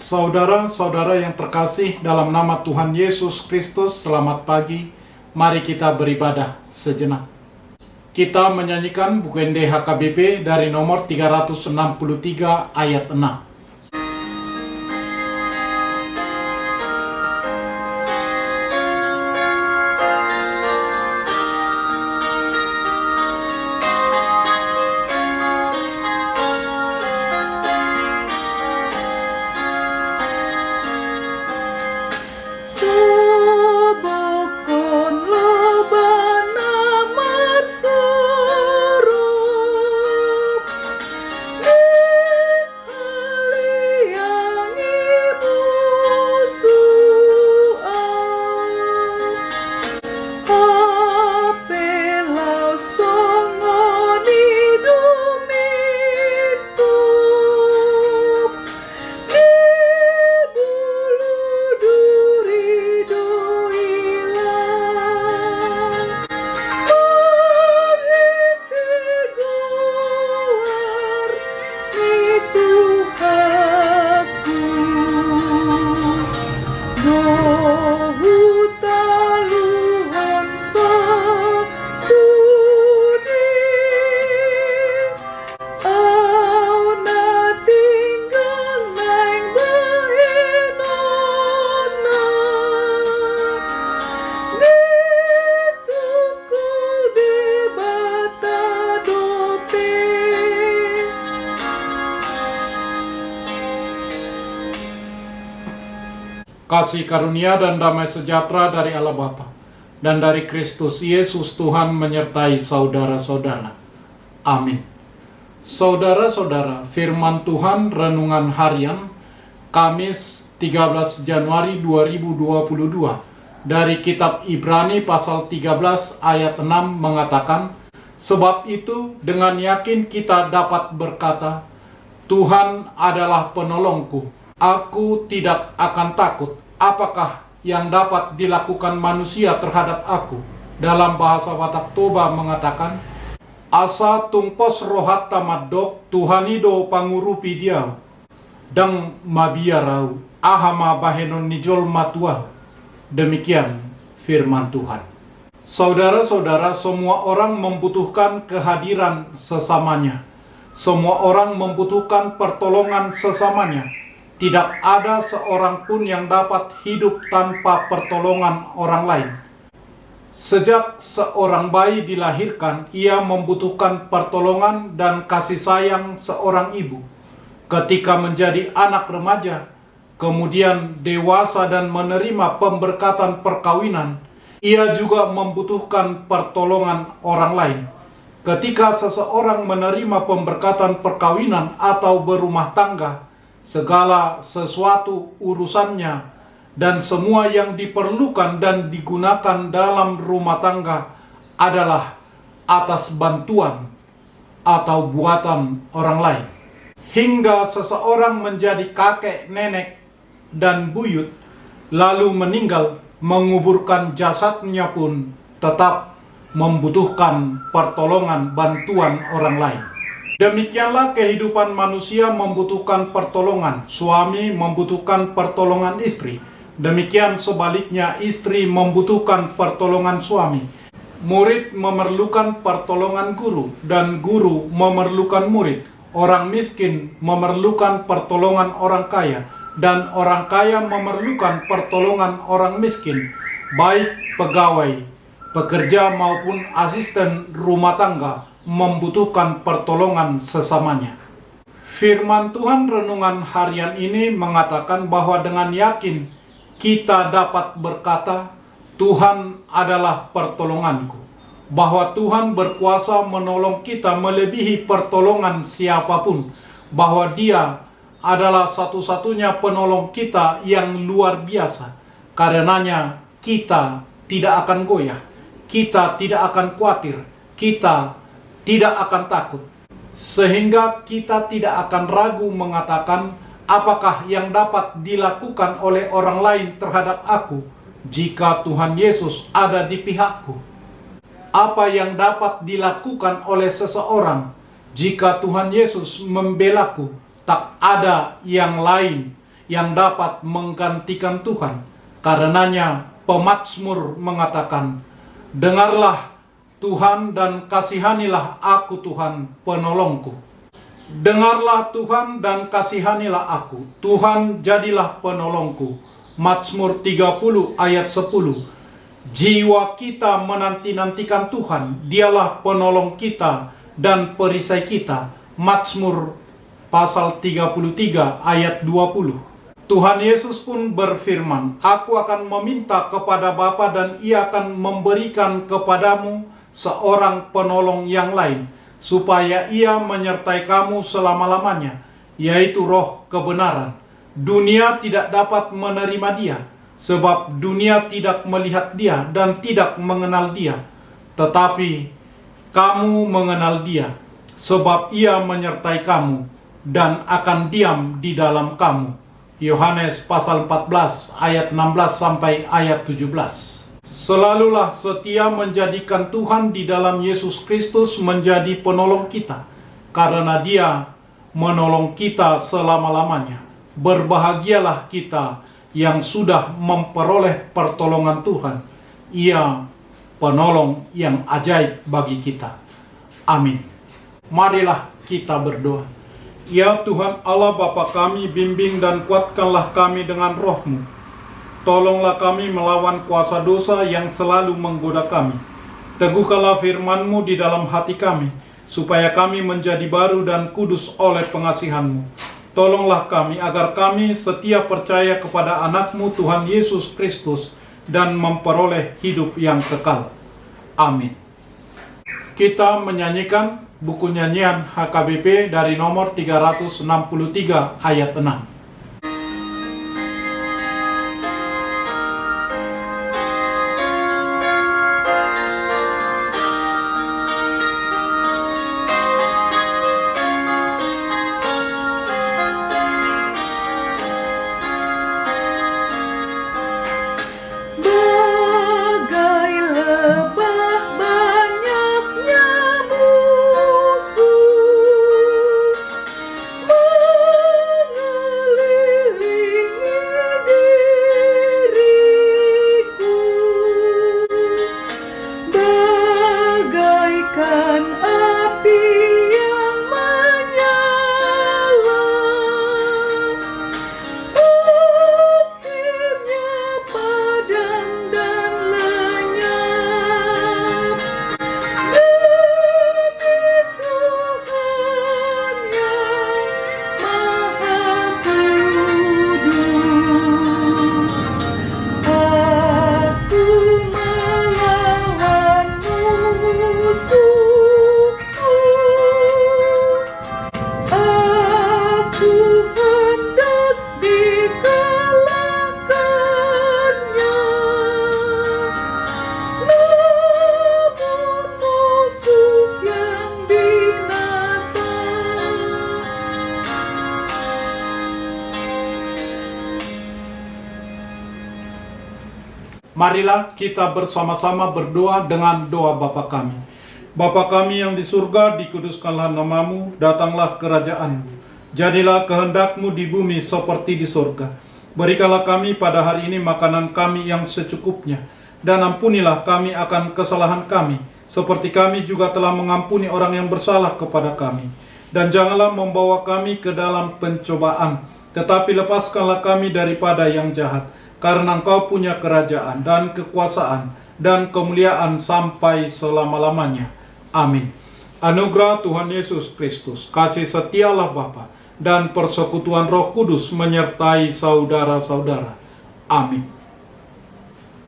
Saudara-saudara yang terkasih dalam nama Tuhan Yesus Kristus, selamat pagi. Mari kita beribadah sejenak. Kita menyanyikan buku HKBP dari nomor 363 ayat 6. Kasih karunia dan damai sejahtera dari Allah Bapa dan dari Kristus Yesus Tuhan menyertai saudara-saudara. Amin. Saudara-saudara, firman Tuhan renungan harian Kamis 13 Januari 2022 dari kitab Ibrani pasal 13 ayat 6 mengatakan, sebab itu dengan yakin kita dapat berkata, Tuhan adalah penolongku. Aku tidak akan takut. Apakah yang dapat dilakukan manusia terhadap aku? Dalam bahasa Batak Toba mengatakan, asa tungpos rohat tamadok Tuhanido pangurupi dia dang mabiarau ahama bahenon nijol matua. Demikian firman Tuhan. Saudara-saudara, semua orang membutuhkan kehadiran sesamanya. Semua orang membutuhkan pertolongan sesamanya. Tidak ada seorang pun yang dapat hidup tanpa pertolongan orang lain. Sejak seorang bayi dilahirkan, ia membutuhkan pertolongan dan kasih sayang seorang ibu. Ketika menjadi anak remaja, kemudian dewasa dan menerima pemberkatan perkawinan, ia juga membutuhkan pertolongan orang lain. Ketika seseorang menerima pemberkatan perkawinan atau berumah tangga, segala sesuatu urusannya dan semua yang diperlukan dan digunakan dalam rumah tangga adalah atas bantuan atau buatan orang lain. Hingga seseorang menjadi kakek, nenek, dan buyut, lalu meninggal, menguburkan jasadnya pun tetap membutuhkan pertolongan bantuan orang lain. Demikianlah kehidupan manusia membutuhkan pertolongan. Suami membutuhkan pertolongan istri. Demikian sebaliknya, istri membutuhkan pertolongan suami. Murid memerlukan pertolongan guru, dan guru memerlukan murid. Orang miskin memerlukan pertolongan orang kaya, dan orang kaya memerlukan pertolongan orang miskin. Baik pegawai, pekerja maupun asisten rumah tangga membutuhkan pertolongan sesamanya. Firman Tuhan renungan harian ini mengatakan bahwa dengan yakin kita dapat berkata, Tuhan adalah pertolonganku. Bahwa Tuhan berkuasa menolong kita melebihi pertolongan siapapun. Bahwa Dia adalah satu-satunya penolong kita yang luar biasa. Karenanya kita tidak akan goyah. Kita tidak akan khawatir. Kita tidak akan takut, sehingga kita tidak akan ragu mengatakan apakah yang dapat dilakukan oleh orang lain terhadap aku jika Tuhan Yesus ada di pihakku. Apa yang dapat dilakukan oleh seseorang jika Tuhan Yesus membelaku? Tak ada yang lain yang dapat menggantikan Tuhan. Karenanya pemazmur mengatakan, dengarlah Tuhan dan kasihanilah aku Tuhan penolongku. Dengarlah Tuhan dan kasihanilah aku, Tuhan jadilah penolongku. Mazmur 30 ayat 10. Jiwa kita menanti-nantikan Tuhan, dialah penolong kita dan perisai kita. Mazmur pasal 33 ayat 20. Tuhan Yesus pun berfirman, aku akan meminta kepada Bapa dan ia akan memberikan kepadamu seorang penolong yang lain, supaya ia menyertai kamu selama-lamanya, yaitu Roh kebenaran. Dunia tidak dapat menerima dia, sebab dunia tidak melihat dia dan tidak mengenal dia. Tetapi kamu mengenal dia, sebab ia menyertai kamu dan akan diam di dalam kamu. Yohanes pasal 14 ayat 16 sampai ayat 17. Selalulah setia menjadikan Tuhan di dalam Yesus Kristus menjadi penolong kita, karena dia menolong kita selama-lamanya. Berbahagialah kita yang sudah memperoleh pertolongan Tuhan. Ia penolong yang ajaib bagi kita. Amin. Marilah kita berdoa. Ya Tuhan Allah Bapa kami, bimbing dan kuatkanlah kami dengan roh-Mu. Tolonglah kami melawan kuasa dosa yang selalu menggoda kami. Teguhkanlah firman-Mu di dalam hati kami, supaya kami menjadi baru dan kudus oleh pengasihan-Mu. Tolonglah kami agar kami setia percaya kepada anak-Mu Tuhan Yesus Kristus dan memperoleh hidup yang kekal. Amin. Kita menyanyikan buku nyanyian HKBP dari nomor 363 ayat 6. Marilah kita bersama-sama berdoa dengan doa Bapa kami. Bapa kami yang di surga, dikuduskanlah nama-Mu, datanglah kerajaan-Mu. Jadilah kehendak-Mu di bumi seperti di surga. Berikanlah kami pada hari ini makanan kami yang secukupnya, dan ampunilah kami akan kesalahan kami, seperti kami juga telah mengampuni orang yang bersalah kepada kami. Dan janganlah membawa kami ke dalam pencobaan, tetapi lepaskanlah kami daripada yang jahat. Karena Engkau punya kerajaan dan kekuasaan dan kemuliaan sampai selama-lamanya. Amin. Anugerah Tuhan Yesus Kristus, kasih setialah Bapa, dan persekutuan Roh Kudus menyertai saudara-saudara. Amin.